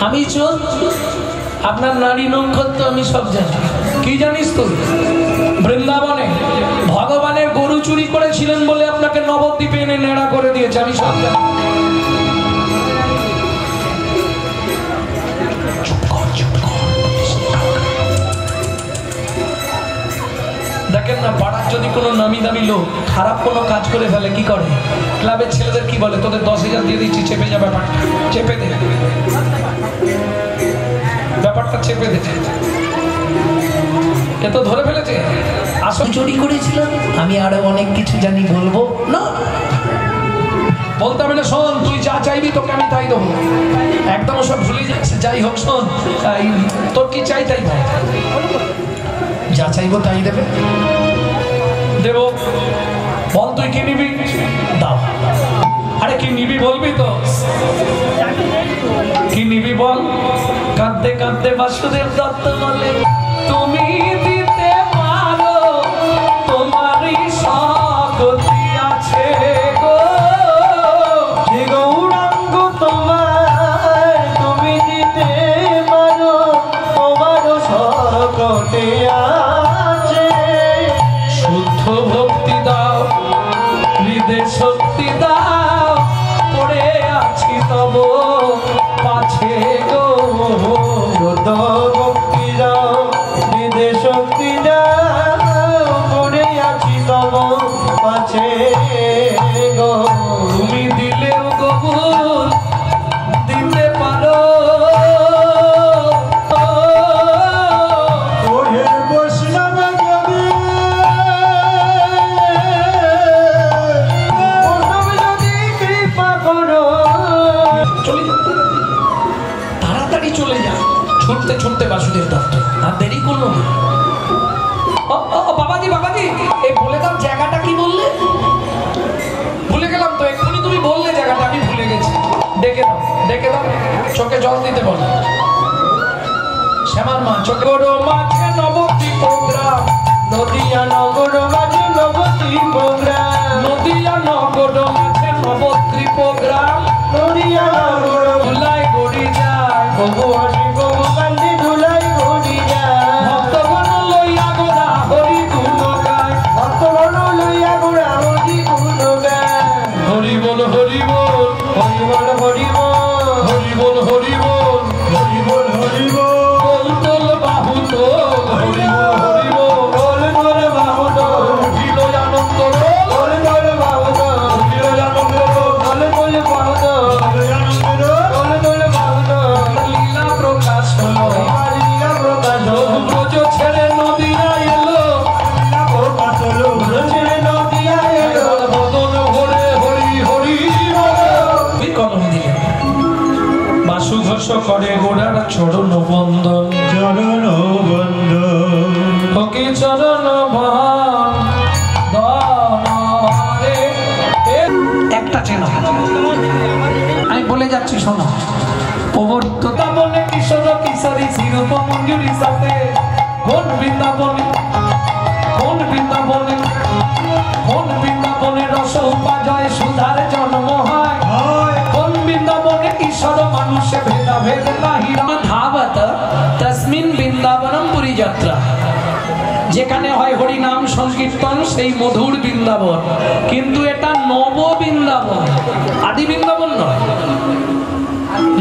আমি চোর, আপনার নারী নক্ষত্র আমি সব জানি। কি জানিস তুই? বৃন্দাবনে ভগবানের গরু চুরি করেছিলেন বলে আপনাকে নবদ্বীপে এনে নেড়া করে দিয়েছে, আমি সব জানি। দেখেন না, পাড়ার যদি কোনো নামি দামি লোক খারাপ কোনো কাজ করে ফেলে কি করে? ক্লাবের ছেলেদের কি বলে, তোদের 10,000 দিয়ে দিচ্ছি, চেপে যা ব্যাপারটা, চেপে দে ব্যাপারটা, চেপে দে। এ তো ধরে ফেলেছে, আসল চুরি করেছিল। আমি আরো অনেক কিছু জানি, বলবো না, বলতে হবে না। শোন, তুই যা চাইবি তোকে আমি তাই দেবো, একদম সব ভুলে যাচ্ছে। যাই হোক শোন, তোর কি চাই তাই বল, যা চাইবো তাই দেবে, দেব। বল তুই কি নিবি, দাও। আরে কি নিবি বলবি তো, কি নিবি বল। কাঁদতে কাঁদতে বাসুদেব দত্ত বলে, তুমি দিতে পারো, তোমারই শক্তি আছে গো, গৌরাঙ্গ তোমার, তুমি দিতে পারো, তোমারও শক্তি আছে। শুদ্ধ ভক্তি দাও, হৃদয় শক্তি দাও, পড়ে আছি তব পাছে গো। শুদ্ধ ভক্তি দাও, হৃদয় শক্তি দাও, পড়ে আছি তব পাছে গো। তুমি দিলেও কবুল দিতে পারো, ওহে বৈষ্ণব যদি যদি কৃপা করো। চলে যা, তাড়াতাড়ি চলে যা, ছুটতে ছুটতে বাসুদেব দত্ত আর দেরি করলো না। বাবাজি বাবাজি, এই বলে দাও জায়গাটা কি বললে? ভুলে গেলাম তো, এক্ষুনি তুমি বললে জায়গাটা, আমি ভুলে গেছি। ডেকে দাও, ডেকে দাও, চোখে জল দিতে বলো। শ্যামার মা চোখে মাঝে নবদ্বীপ গ্রাম, নদিয়া নগর মাঝে নবদ্বীপ গ্রাম, নদিয়া নগর মাঝে নবদ্বীপ গ্রাম, নদিয়া নগর ধুলাই গড়ি যায়, বহু হাসি বহু কান্দি ধুলাই গড়ি যায়। ভক্তগণ লইয়া গোড়া হরি গুণ গায়, ভক্তগণ লইয়া গোড়া হরি গুণ গায়। হরি বল হরি বল, হরি বল হরি বল, হরি বল হরি বল, হরি বল হরি বল, তোল তোল বাহু তোল, হরি বল হরি বল, দোল দোল বাহু দোল, উঠিল আনন্দ রোল, দোল দোল বাহু দোল, উঠিল আনন্দ রোল, দোল দোল বাহু দোল, দোল দোল বাহু দোল। লীলা প্রকাশ হলো, এবার লীলা প্রকাশ হলো, ব্রজ ছেড়ে নদিয়া এলো, প্রকাশ হলো, ছেড়ে নদিয়া এলো। বদন ভরে হরি হরি বল। কলম দিলে বাসু ঘোষ করে গোড়ার চরণ বন্দন, চরণ বন্দন, ওকে চরণ বন্দনে। একটা চেনা আমি বলে যাচ্ছি, শোনো। প্রবর্ততা বনে কিশোর কিশোরী শিরূপ মঞ্জুরি সাথে, কোন বৃন্দাবনে, কোন বৃন্দাবনে, কোন বৃন্দাবনে রস উপাজয় সুধার জন্ম হয়, কোন বৃন্দাবনে কিশোর মানুষে ভেদা ভেদ নাহি ধাবত তসমিন বৃন্দাবনম পুরী যাত্রা। যেখানে হয় হরি নাম সংকীর্তন সেই মধুর বৃন্দাবন, কিন্তু এটা নব বৃন্দাবন, আদি বৃন্দাবন নয়,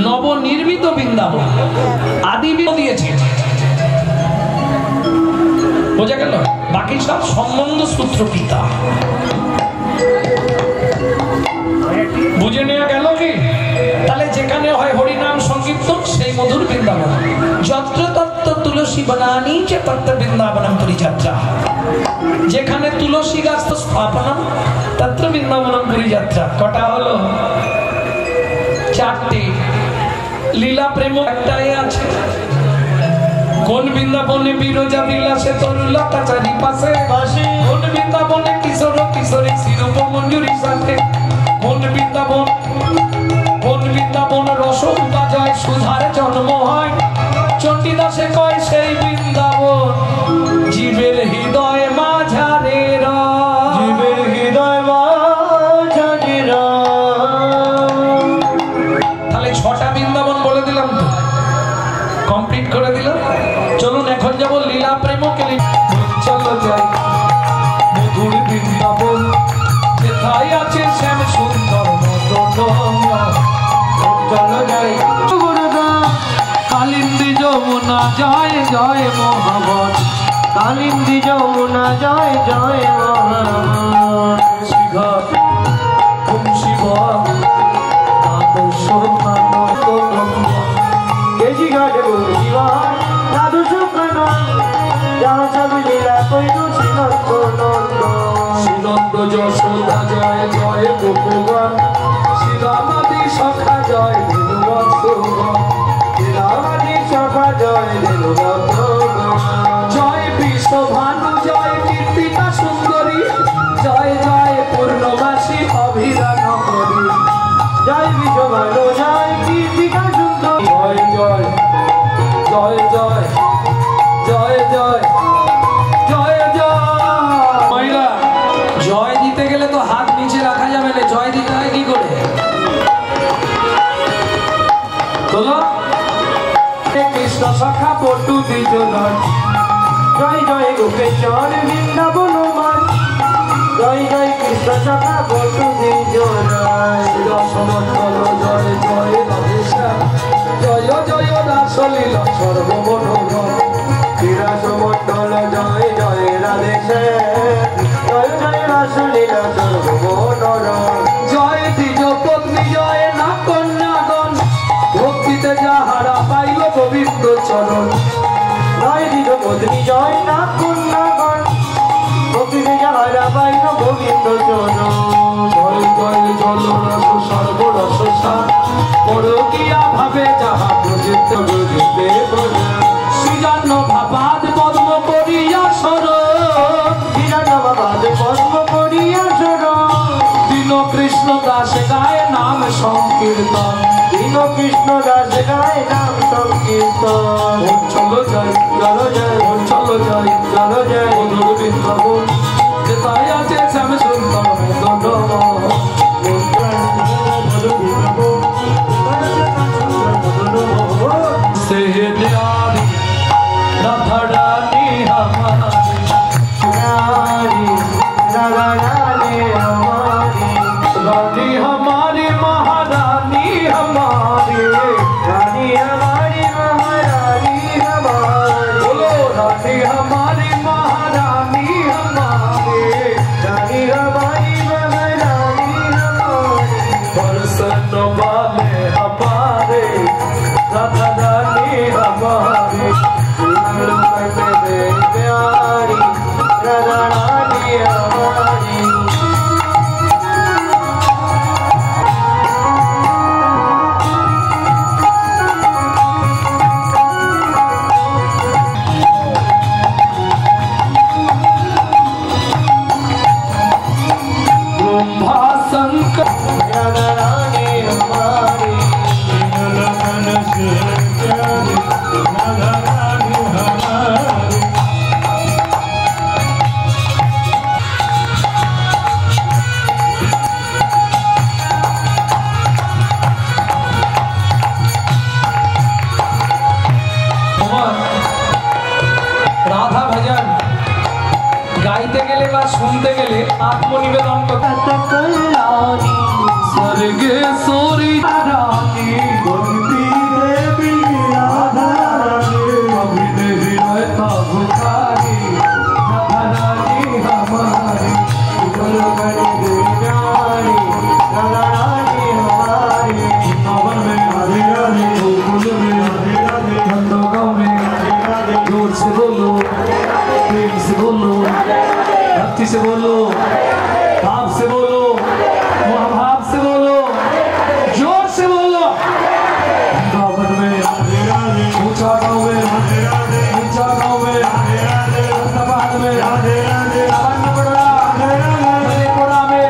নবনির্মিত বৃন্দাবন। আদি দিয়েছে, বোঝা গেল? বাকি সব সম্বন্ধ সূত্র পিতা। বুঝে নেওয়া গেল কি? তাহলে যেখানে হয় হরিনাম সংকীর্তন সেই মধুর বৃন্দাবন। যত্র তত্র তুলসী বনানি চে তত্র বৃন্দাবনম পুরী যাত্রা। যেখানে তুলসী গাছ তো স্থাপনম তত্র বৃন্দাবনম পুরী যাত্রা। কটা হলো? চারটে। লীলা প্রেম একটাই আছে। কোন বৃন্দাবনে বিরজা বিলাসে তরুলতা চারিপাশে, কোন বৃন্দাবনে কিশোর কিশোরী শিরূপ মঞ্জুরি সাথে, কোন বৃন্দাবন, কোন বৃন্দাবন রস বাজয় সুধার জন্ম হয়। চণ্ডীদাসে কয় সেই বৃন্দাবন জীবের হৃদয় মাঝারে রয়, জীবের হৃদয় মাঝারে রয়। তাহলে ছটা বৃন্দাবন বলে দিলাম তো। জয় গুরুদান কালিন্দী যমুনা জয় জয় মহাবন কালিন্দী যমুনা জয় জয় মহাবন শিঘাট ওম শিব কেজি ঘাটে বলু শিবা সাধু শুক্র যাহা সব লীলা কইল শ্রীনন্দ নন্দ শ্রীনন্দ যশোদা জয় জয় গোপগণ শ্রীরামাদি সখা জয় ধীরবৎসগণ শ্রীরামাদি সখা জয় দেবভক্তগণ জয় বিশ্বভানু জয় কীর্তিকা সুন্দরী জয় জয় পূর্ণবাসী অভিরা নগরী জয় বিশ্বভানু জয় কীর্তিকা সুন্দর জয় জয় জয় জয় জয় জয় জয় জয় মহিলা জয় দিতে গেলে তো হাত নিচে রাখা যাবে না জয় দিতে হয় কি করে তোলো কৃষ্ণ সখা পটু দ্বিজন জয় জয় গোপেশ্বর বৃন্দাবন মান জয় জয় কৃষ্ণ সখা বটু দ্বিজরায় রসমণ্ডল জয় জয় রাধেশ্যাম জয় জয় রাসলীলা সর্বমনোরম বিরাসমণ্ডল জয় জয় রাধেশে জয় জয় রাসলীলা সর্বমনোরম জয় দ্বিজ পত্নী জয় না কন্যাগণ ভক্তিতে যাহারা পাইল গোবিন্দ চরণ জয় দ্বিজ পত্নী জয় না কন্যাগণ ভক্তিতে যাহারা পাইল গোবিন্দ চরণ জয় জয় জল রস সর্বরস সার পরকিয়া ভাবে যাহা প্রজিত বুঝিতে বোঝা সৃজন্য ভাবাদ পদ্ম করিয়া সরণ বিরাটবাদ পদ্ম করিয়া শরণ দীন কৃষ্ণ দাস গায় নাম সংকীর্তন দীন কৃষ্ণ দাস গায় নাম সংকীর্তন চলো যাই চলো জয় চলো যাই চলো জয় মধুর বৃন্দাবন যেতাই আছে শ্যাম সুন্দর से न्यारी राधा रानी हमारी रानी राधा रानी हमारी रानी हमारी महारानी हमारी रानी हमारी महारानी हमारी बोलो रानी हमारी महारानी हमारी रानी हमारी महारानी हमारी बरसन वाले हमारे राधा रानी हमारी प्यारी राधा रानी हमारी ब्रह्मा शंकर राधा रानी हमारी রাধা ভজন গাইতে গেলে বা শুনতে গেলে আত্মনিবেদন করতে कल्याणी স্বর্গে সরি রানী गोविंदी देवी राधा रानी अभिने हृदय का भुखारी राधा रानी हमारी प्यारी राधा रानी हमारी वृंदावन में राधे राधे गोकुल में राधे राधे नंदगांव में जोर से बोलो प्रेम से बोलो भक्ति से बोलो भाव से बोलो महाभाव से बोलो जोर से बोलो वृंदावन में राधे राधे ऊंचा गाँव में राधे राधे ऊंचा गाँव में राधे राधे अहमदाबाद में राधे राधे अन्नपूर्णा मणिपुरा में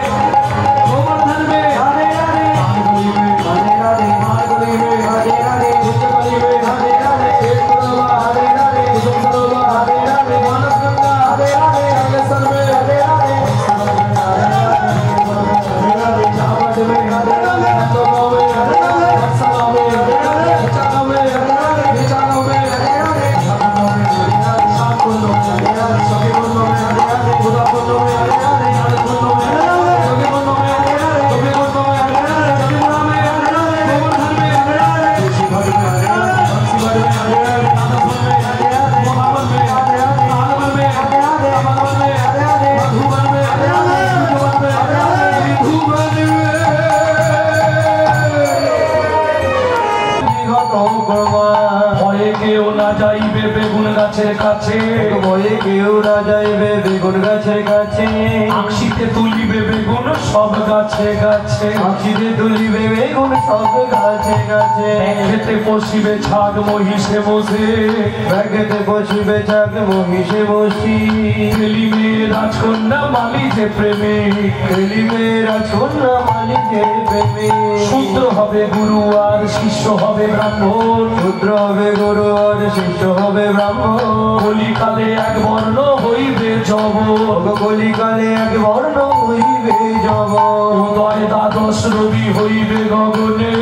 गोवर्धन में राधे राधे मालगुड़ी में राधे राधे मालगुड़ी में राधे राधे उच्चगली में राधे राधे शेखपुरा राधे राधे कुसुम सरोवर राधे राधे मानस गंगा राधे राधे कालेश्वर में राधे राधे প্রমাণ ভয়ে কেউ না যাইবে বেগুন গাছের কাছে ভয়ে কেউ না যাইবে বেগুন গাছের কাছে আঁকশিতে তুলিবে বেগুন সব গাছে গাছে আঁচিতে তুলিবে বেগুন সব গাছে গাছে খেতে বসিবে ছাগ মহিষে বসে ব্যাগেতে বসিবে ছাগ মহিষে বসি খেলিবে রাজকন্যা মালি যে প্রেমে খেলিবে রাজকন্যা মালি যে প্রেমে শূদ্র হবে গুরু আর শিষ্য হবে ব্রাহ্মণ শূদ্র হবে গুরু আর শিষ্য হবে ব্রাহ্মণ কলিকালে এক বর্ণ হইবে যবন কলিকালে এক বর্ণ হইবে যব উদয় দ্বাদশ রবি হইবে গগনে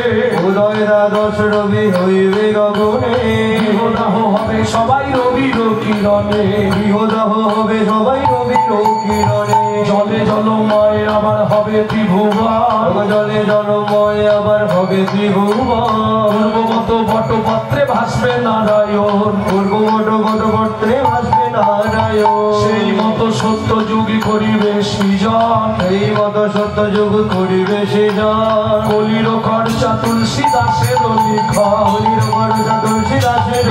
উদয় দ্বাদশ রবি হইবে গগনে গৃহদাহ হবে সবাই রবির কিরণে গৃহদাহ হবে সবাই রবির কিরণে জলে জলময় আবার হবে ত্রিভুবন জলে জলময় আবার হবে ত্রিভুবন পূর্বগত বটপত্রে ভাসবে নারায়ণ পূর্ববট বটপত্রে ভাসবে নারায়ণ সেই মতো সত্য যুগী করিবে সৃজন সেই মতো সত্য যুগ করিবে সৃজন কলির খরচা তুলসী দাসের লিখা কলির খরচা তুলসী দাসের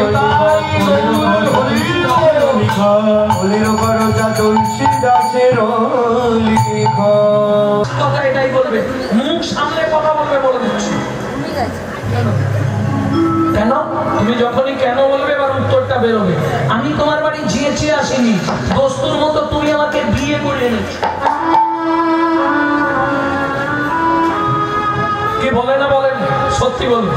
কলির খরচা তুলসী দাসের লিখা কথা এটাই বলবে মুখ সামনে কথা বলবে বলে দিচ্ছি কেন তুমি যখনই কেন বলবে এবার উত্তরটা বেরোবে আমি তোমার বাড়ি জিয়েছি আসিনি দোস্তুর মতো তুমি আমাকে বিয়ে করে এনেছো কি বলে না বলেন সত্যি বলবে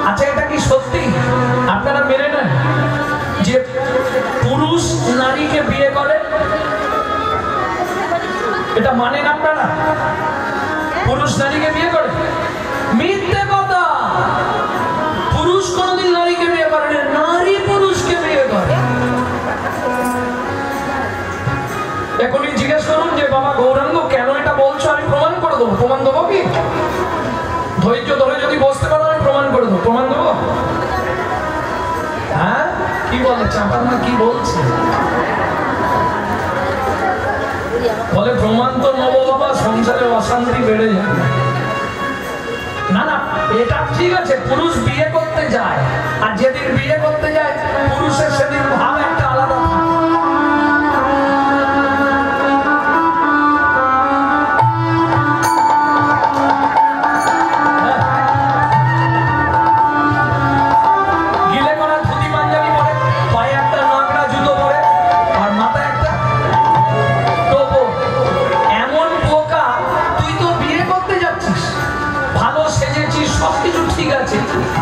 আচ্ছা এটা কি সত্যি আপনারা মেনে নেন যে পুরুষ নারীকে বিয়ে করে এটা মানেন আপনারা পুরুষ নারীকে বিয়ে করে মিথ্যে কথা পুরুষ কোনদিন নারীকে বিয়ে করে না নারী পুরুষকে বিয়ে করে এখনই জিজ্ঞেস করুন যে বাবা গৌরাঙ্গ কেন এটা বলছো আমি প্রমাণ করে দেবো প্রমাণ দেবো কি ধৈর্য ধরে যদি বসতে পারো আমি প্রমাণ করে দেবো প্রমাণ দেবো হ্যাঁ কি বলে চাপার মা কি বলছে বলে প্রমাণ তো নেবো বাবা সংসারে অশান্তি বেড়ে যাবে না না এটা ঠিক আছে পুরুষ বিয়ে করতে যায় আর যেদিন বিয়ে করতে যায় পুরুষের সেদিন ভাব একটা আলাদা গিলে করা ধুতি পাঞ্জাবি পরে পায়ে একটা নাগড়া জুতো পরে আর মাথায় একটা টোপো এমন বোকা তুই তো বিয়ে করতে যাচ্ছিস ভালো সেজেছিস সবকিছু ঠিক আছে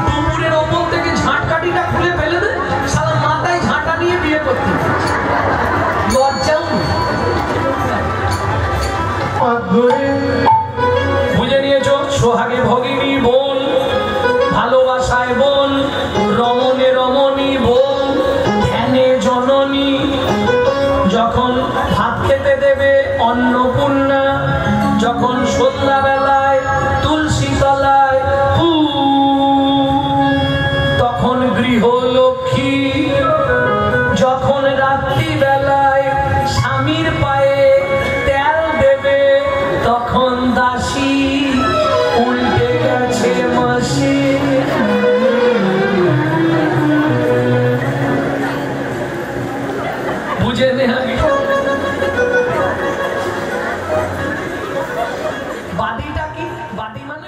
দুপুরের ওপর থেকে ঝাঁটকাঠিটা খুলে ফেলে দে সারা মাথায় ঝাঁটা নিয়ে বিয়ে করতে লজ্জাও বুঝে নিয়েছো সোহাগে ভগিনী বোন ভালোবাসায় বোন রমণে রমণী বোন ধ্যানে জননী যখন ভাত খেতে দেবে অন্নপূর্ণা যখন সন্ধ্যাবেলায় তুলসী তলায় তখন গৃহলক্ষ্মী যখন রাত্রিবেলায় স্বামীর পায়ে তেল দেবে তখন দাসী উল্টে গেছে মাসি বুঝে নেয়া বাদীটা কি বাদী মানে